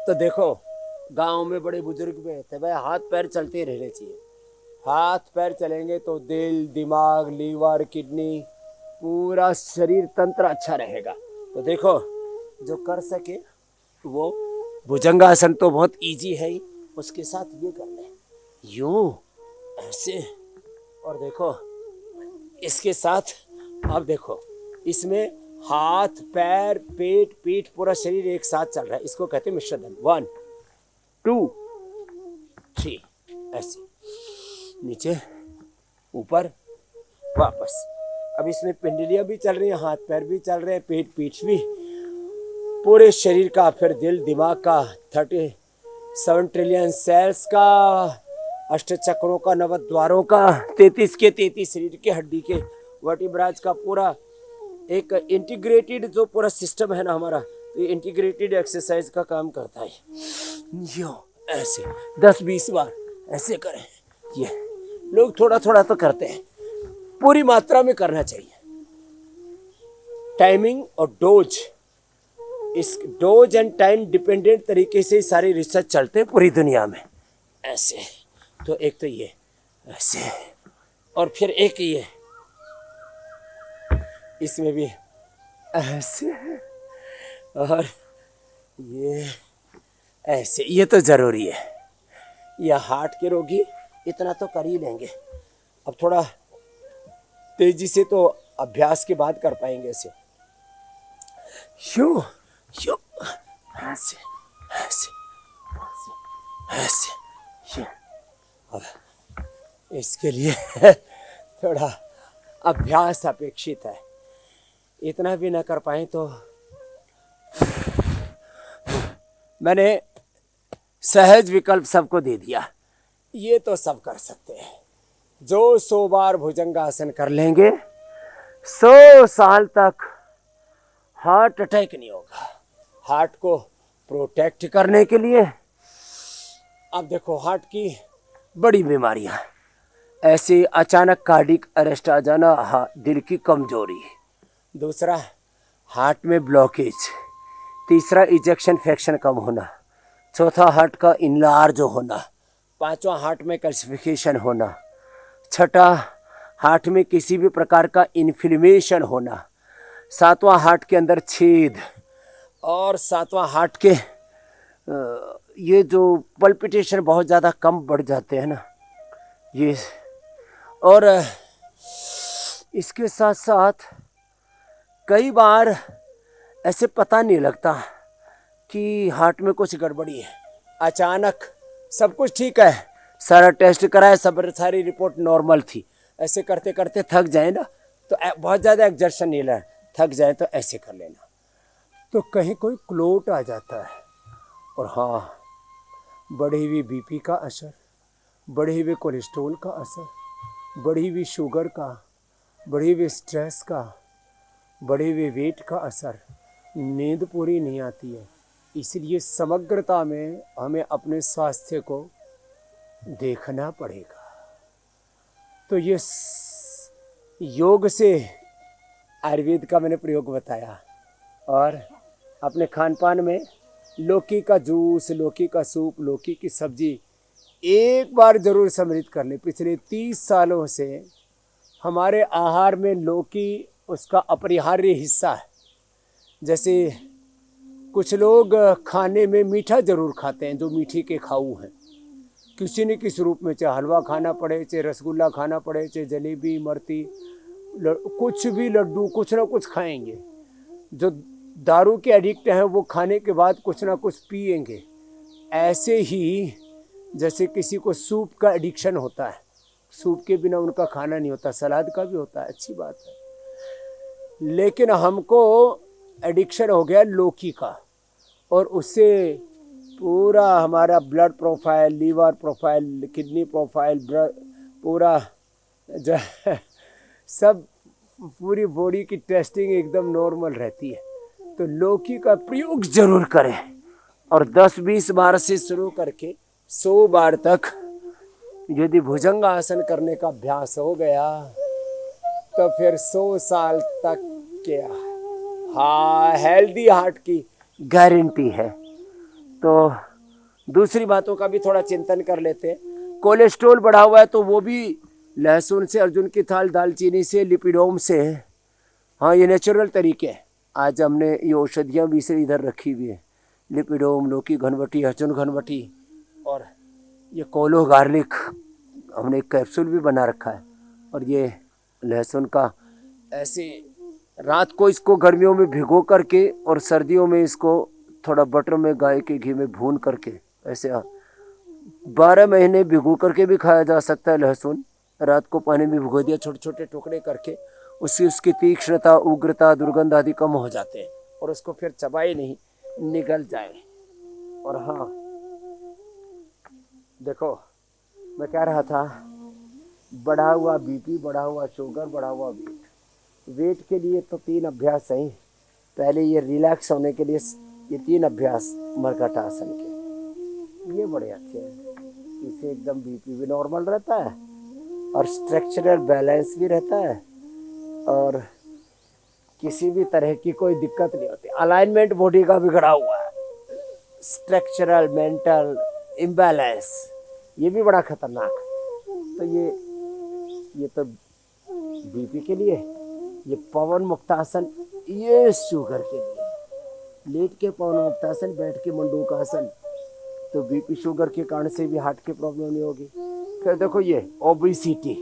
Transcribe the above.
तो देखो गांव में बड़े बुजुर्ग भी रहते भाई, हाथ पैर चलते रहने चाहिए। हाथ पैर चलेंगे तो दिल, दिमाग, लीवर, किडनी, पूरा शरीर तंत्र अच्छा रहेगा। तो देखो जो कर सके वो भुजंगासन तो बहुत इजी है ही, उसके साथ ये कर ले, यूं ऐसे। और देखो इसके साथ अब देखो इसमें हाथ पैर पेट पीठ पूरा शरीर एक साथ चल रहा है, इसको कहते हैं मिश्रधन। 1 2 3 ऐसे, नीचे ऊपर वापस। अब इसमें पिंडलियां भी चल रही हैं, हाथ पैर भी चल रहे हैं, पेट पीठ भी, पूरे शरीर का, फिर दिल दिमाग का, 37 ट्रिलियन सेल्स का, अष्ट चक्रों का, नवद्वारों का, 33 के 33 शरीर के हड्डी के वर्टिब्राज का, पूरा एक इंटीग्रेटेड जो पूरा सिस्टम है ना हमारा, तो ये इंटीग्रेटेड एक्सरसाइज का काम करता है। यो ऐसे 10-20 बार ऐसे करें। ये लोग थोड़ा थोड़ा तो करते हैं, पूरी मात्रा में करना चाहिए। टाइमिंग और डोज, इस डोज एंड टाइम डिपेंडेंट तरीके से सारे रिसर्च चलते हैं पूरी दुनिया में। ऐसे तो एक तो ये ऐसे, और फिर एक ये इसमें भी ऐसे, और ये ऐसे, ये तो ज़रूरी है। ये हार्ट के रोगी इतना तो कर ही लेंगे, अब थोड़ा तेजी से तो अभ्यास के बाद कर पाएंगे ऐसे। यूं यूं ऐसे ऐसे ऐसे। अब इसके लिए थोड़ा अभ्यास अपेक्षित है, इतना भी ना कर पाए तो मैंने सहज विकल्प सबको दे दिया, ये तो सब कर सकते हैं। जो 100 बार भुजंगासन कर लेंगे 100 साल तक हार्ट अटैक नहीं होगा। हार्ट को प्रोटेक्ट करने के लिए, अब देखो हार्ट की बड़ी बीमारियां, ऐसे अचानक कार्डिक अरेस्ट आ जाना, दिल की कमजोरी, दूसरा हार्ट में ब्लॉकेज, तीसरा इजेक्शन फ्रैक्शन कम होना, चौथा हार्ट का इनलार्ज होना, पांचवा हार्ट में कैल्सिफिकेशन होना, छठा हार्ट में किसी भी प्रकार का इन्फ्लेमेशन होना, सातवां हार्ट के अंदर छेद, और सातवां हार्ट के ये जो पल्पिटेशन बहुत ज़्यादा कम बढ़ जाते हैं ना ये, और इसके साथ साथ कई बार ऐसे पता नहीं लगता कि हार्ट में कुछ गड़बड़ी है, अचानक सब कुछ ठीक है, सारा टेस्ट कराया, सब सारी रिपोर्ट नॉर्मल थी, ऐसे करते करते थक जाए ना, तो बहुत ज़्यादा एक्सर्शन नहीं लेना, थक जाए तो ऐसे कर लेना, तो कहीं कोई क्लोट आ जाता है। और हाँ, बढ़ी हुई बीपी का असर, बढ़े हुए कोलेस्ट्रॉल का असर, बढ़ी हुई शुगर का, बढ़ी हुई स्ट्रेस का, बढ़े हुए वेट का असर, नींद पूरी नहीं आती है। इसलिए समग्रता में हमें अपने स्वास्थ्य को देखना पड़ेगा। तो ये योग से आयुर्वेद का मैंने प्रयोग बताया, और अपने खान पान में लौकी का जूस, लौकी का सूप, लौकी की सब्जी एक बार ज़रूर सम्मिलित कर लें। पिछले 30 सालों से हमारे आहार में लौकी उसका अपरिहार्य हिस्सा है। जैसे कुछ लोग खाने में मीठा ज़रूर खाते हैं, जो मीठी के खाऊ हैं, किसी न किसी रूप में, चाहे हलवा खाना पड़े, चाहे रसगुल्ला खाना पड़े, चाहे जलेबी, इमरती, कुछ भी लड्डू, कुछ ना कुछ खाएंगे। जो दारू के एडिक्ट हैं वो खाने के बाद कुछ ना कुछ पिएंगे। ऐसे ही जैसे किसी को सूप का एडिक्शन होता है, सूप के बिना उनका खाना नहीं होता, सलाद का भी होता है, अच्छी बात है, लेकिन हमको एडिक्शन हो गया लौकी का, और उससे पूरा हमारा blood profile, liver profile, kidney profile, पूरा जो सब पूरी बॉडी की टेस्टिंग एकदम नॉर्मल रहती है। तो लौकी का प्रयोग जरूर करें, और 10-20 बार से शुरू करके 100 बार तक यदि भुजंगासन करने का अभ्यास हो गया तो फिर 100 साल तक क्या, हाँ, हेल्दी हार्ट की गारंटी है। तो दूसरी बातों का भी थोड़ा चिंतन कर लेते हैं। कोलेस्ट्रॉल बढ़ा हुआ है तो वो भी लहसुन से, अर्जुन की थाल, दालचीनी से, लिपिडोम से। हाँ, ये नेचुरल तरीके हैं। आज हमने ये औषधियाँ भी से इधर रखी हुई है, लिपिडोम, लौकी घनवटी, अर्जुन घनवटी, और ये कोलो गार्लिक हमने एक कैप्सूल भी बना रखा है। और ये लहसुन का ऐसे रात को इसको गर्मियों में भिगो करके और सर्दियों में इसको थोड़ा बटर में, गाय के घी में भून करके, ऐसे 12 महीने भिगो करके भी खाया जा सकता है लहसुन। रात को पानी में भिगो दिया, छोटे छोटे टुकड़े करके, उससे उसकी तीक्ष्णता, उग्रता, दुर्गंध आदि कम हो जाते हैं और उसको फिर चबाए नहीं, निगल जाए। और हाँ देखो, मैं कह रहा था, बढ़ा हुआ बीपी, बढ़ा हुआ शुगर, बढ़ा हुआ वेट के लिए तो 3 अभ्यास हैं। पहले ये रिलैक्स होने के लिए ये 3 अभ्यास मरकट आसन के, ये बड़े अच्छे हैं। इससे एकदम बीपी भी नॉर्मल रहता है और स्ट्रक्चरल बैलेंस भी रहता है और किसी भी तरह की कोई दिक्कत नहीं होती। अलाइनमेंट बॉडी का बिगड़ा हुआ है, स्ट्रक्चरल मेंटल इम्बैलेंस, ये भी बड़ा खतरनाक है। तो ये तो बीपी के लिए। ये पवन मुक्तासन, ये शुगर के लिए। लेट के पवन मुक्तासन, बैठ के मंडूकासन, तो बीपी शुगर के कारण से भी हार्ट की प्रॉब्लम नहीं होगी। फिर देखो ये ओबेसिटी,